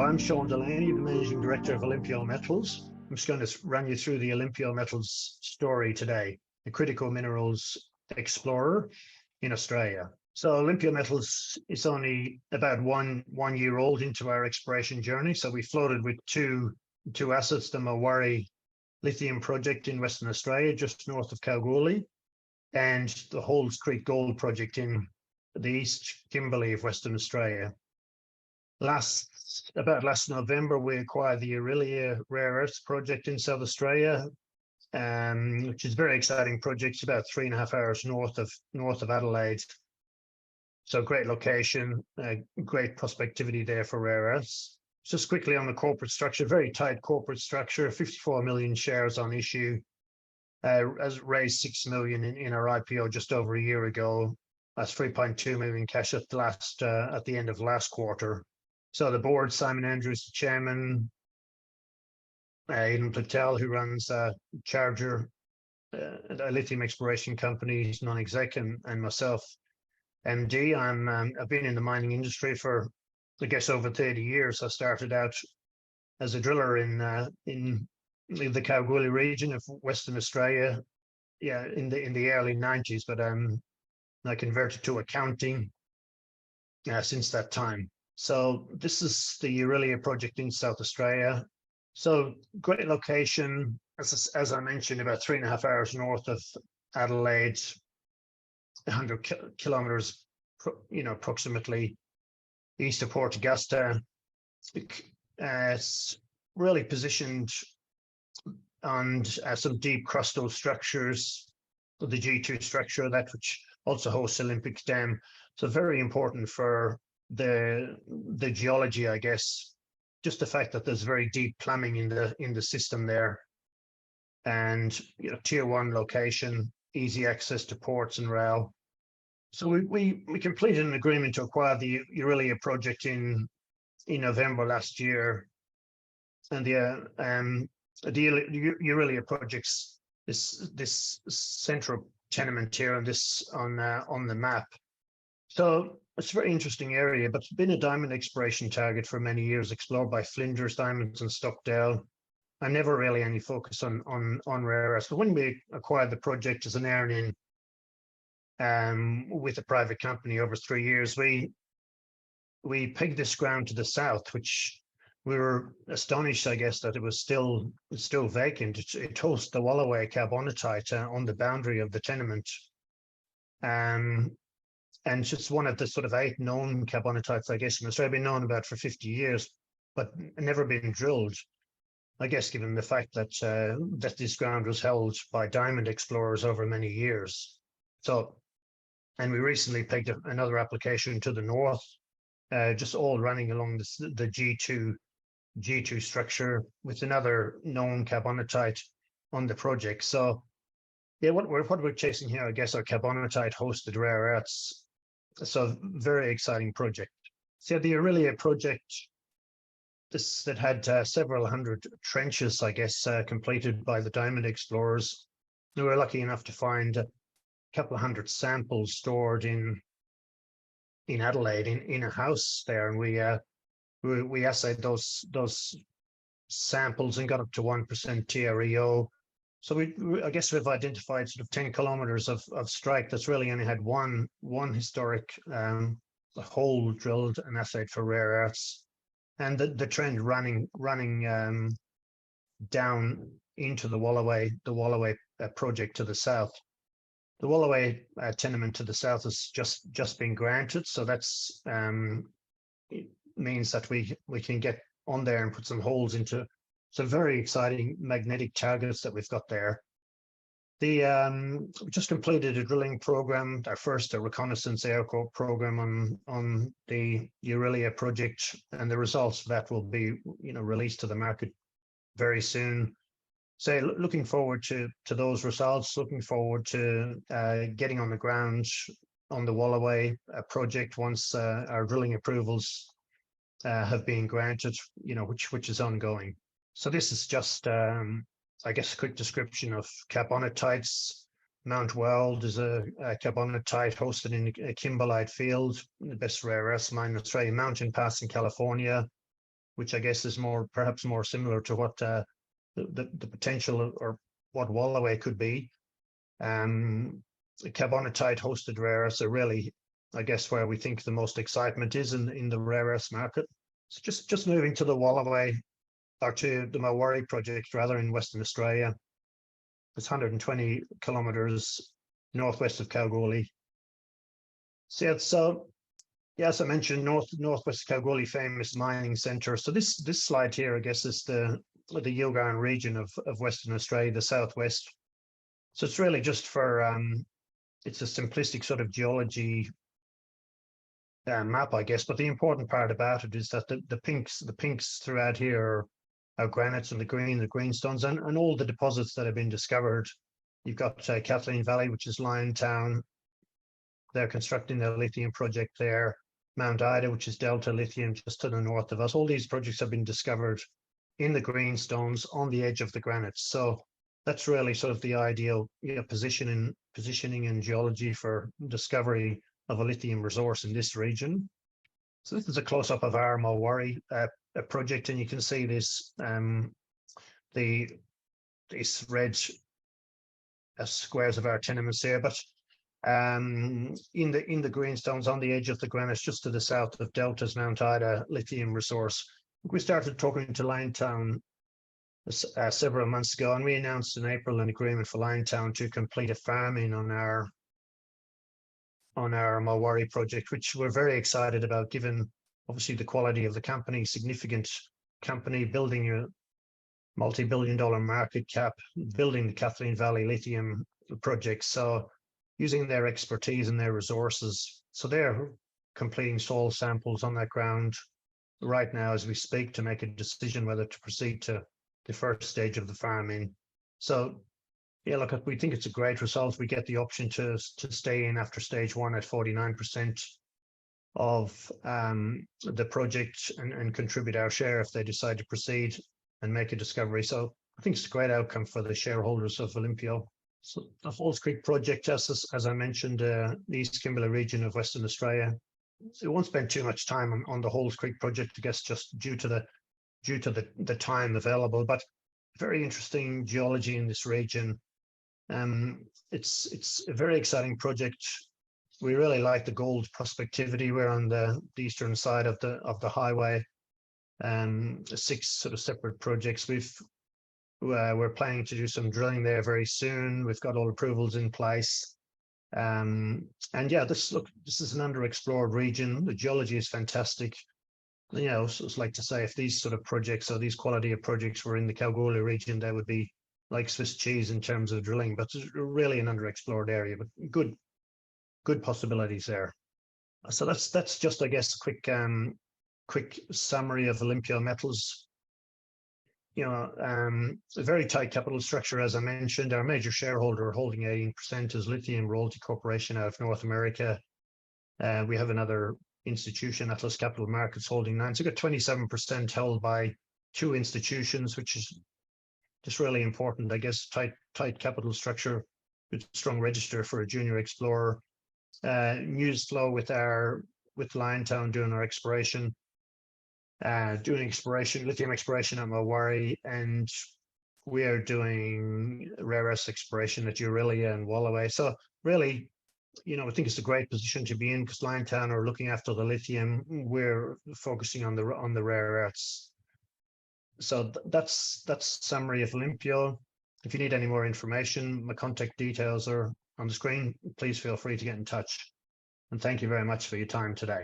I'm Sean Delaney, the Managing Director of Olympio Metals. I'm just going to run you through the Olympio Metals story today, the critical minerals explorer in Australia. So Olympio Metals is only about one year old into our exploration journey. So we floated with two assets, the Mawari lithium project in Western Australia, just north of Kalgoorlie, and the Halls Creek Gold project in the East Kimberley of Western Australia. Last November, we acquired the Olympio rare earths project in South Australia, which is a very exciting project. It's about 3.5 hours north of Adelaide. So great location, great prospectivity there for rare earths. Just quickly on the corporate structure, very tight corporate structure, 54 million shares on issue, has raised 6 million in our IPO just over a year ago. That's 3.2 million cash at the end of last quarter. So the board, Simon Andrews, the chairman, Aidan Patel, who runs Charger, a lithium exploration company, non-exec, and myself, MD. I've been in the mining industry for, I guess, over 30 years. I started out as a driller in the Kalgoorlie region of Western Australia, in the early 90s, but I converted to accounting since that time. So this is the Olympio project in South Australia. So great location, as I mentioned, about 3.5 hours north of Adelaide, 100 kilometers, approximately east of Port Augusta. It's really positioned on some deep crustal structures, the G2 structure, that which also hosts Olympic Dam. So very important for the geology, I guess. Just the fact that there's very deep plumbing in the system there, and tier 1 location, easy access to ports and rail. So we completed an agreement to acquire the Olympio project in November last year, and the Olympio project's this central tenement here on the map. So it's a very interesting area, but it's been a diamond exploration target for many years, explored by Flinders Diamonds and Stockdale, and never really any focus on rare earths. But when we acquired the project as an earn-in with a private company over 3 years, we pegged this ground to the south, which we were astonished, I guess, that it was still vacant. It hosts the OLY carbonatite on the boundary of the tenement. And it's just one of the sort of 8 known carbonatites, I guess, in Australia, been known about for 50 years, but never been drilled. I guess, given the fact that that this ground was held by diamond explorers over many years. So, and we recently pegged another application to the north, just all running along the G2 structure with another known carbonatite on the project. So, yeah, what we're chasing here, I guess, are carbonatite hosted rare earths. So very exciting project. So the Olympio project, that had several hundred trenches, I guess, completed by the diamond explorers. We were lucky enough to find a couple of hundred samples stored in Adelaide in a house there, and we assayed those samples and got up to 1% TREO. So I guess we've identified sort of 10 kilometers of strike that's really only had one historic hole drilled and assayed for rare earths, and the trend running down into the OLY project to the south. The OLY tenement to the south has just been granted, so that's it means that we can get on there and put some holes into some very exciting magnetic targets that we've got there. We just completed a drilling program, our first reconnaissance aircore program on the Olympio project, and the results of that will be released to the market very soon. So looking forward to those results, looking forward to getting on the ground on the OLY project once our drilling approvals have been granted, which is ongoing. So this is just, I guess, a quick description of carbonatites. Mount Weld is a carbonatite hosted in a kimberlite field, the best rare earths mine in Australia. Mountain Pass in California, which I guess is perhaps more similar to what the potential or what Wallaway could be. Carbonatite hosted rare earths are really, I guess, where we think the most excitement is in the rare earths market. So just moving to the Wallaway, or to the Marwari project rather, in Western Australia. It's 120 kilometers northwest of Kalgoorlie. So yeah, as I mentioned, northwest Kalgoorlie, famous mining centre. So this slide here, I guess, is the Yilgarn region of Western Australia, the southwest. So it's really just for it's a simplistic sort of geology map, I guess. But the important part about it is that the pinks throughout here are granites, and the greenstones, and all the deposits that have been discovered. You've got Kathleen Valley, which is Liontown. They're constructing their lithium project there. Mount Ida, which is Delta Lithium, just to the north of us. All these projects have been discovered in the greenstones on the edge of the granites. So that's really sort of the ideal positioning in geology for discovery of a lithium resource in this region. So this is a close-up of our Marwari project, and you can see this these red squares of our tenements here, but in the greenstones on the edge of the granites, just to the south of Delta's Mount Ida lithium resource. We started talking to Liontown several months ago, and we announced in April an agreement for Liontown to complete a farm-in on our Marwari project, which we're very excited about, given obviously the quality of the company, significant company, building a multi-billion-dollar market cap, building the Kathleen Valley lithium project. So using their expertise and their resources. So they're completing soil samples on that ground right now as we speak to make a decision whether to proceed to the first stage of the farming. So yeah, look, we think it's a great result. We get the option to stay in after stage one at 49% of the project and contribute our share if they decide to proceed and make a discovery. So I think it's a great outcome for the shareholders of Olympio. So the Halls Creek project, as I mentioned, the East Kimberley region of Western Australia. So we won't spend too much time on the Halls Creek project, I guess, just due to the time available. But very interesting geology in this region. It's a very exciting project. We really like the gold prospectivity. We're on the eastern side of the highway. 6 sort of separate projects. We're planning to do some drilling there very soon. We've got all approvals in place. And yeah, this is an underexplored region. The geology is fantastic. So it's like to say, if these sort of projects or these quality of projects were in the Kalgoorlie region, they would be like Swiss cheese in terms of drilling, but it's really an underexplored area, but good possibilities there. So that's just, I guess, a quick summary of Olympio Metals. A very tight capital structure, as I mentioned. Our major shareholder holding 18% is Lithium Royalty Corporation out of North America. We have another institution, Atlas Capital Markets, holding 9%. So we've got 27% held by 2 institutions, which is just really important, I guess. Tight capital structure, good strong register for a junior explorer. News flow with Liontown doing our exploration. Lithium exploration at Marwari, and we are doing rare earth exploration at Aurelia and Wallaway. So really, I think it's a great position to be in, because Liontown are looking after the lithium. We're focusing on the rare earths. So that's summary of Olympio. If you need any more information, my contact details are on the screen. Please feel free to get in touch. And thank you very much for your time today.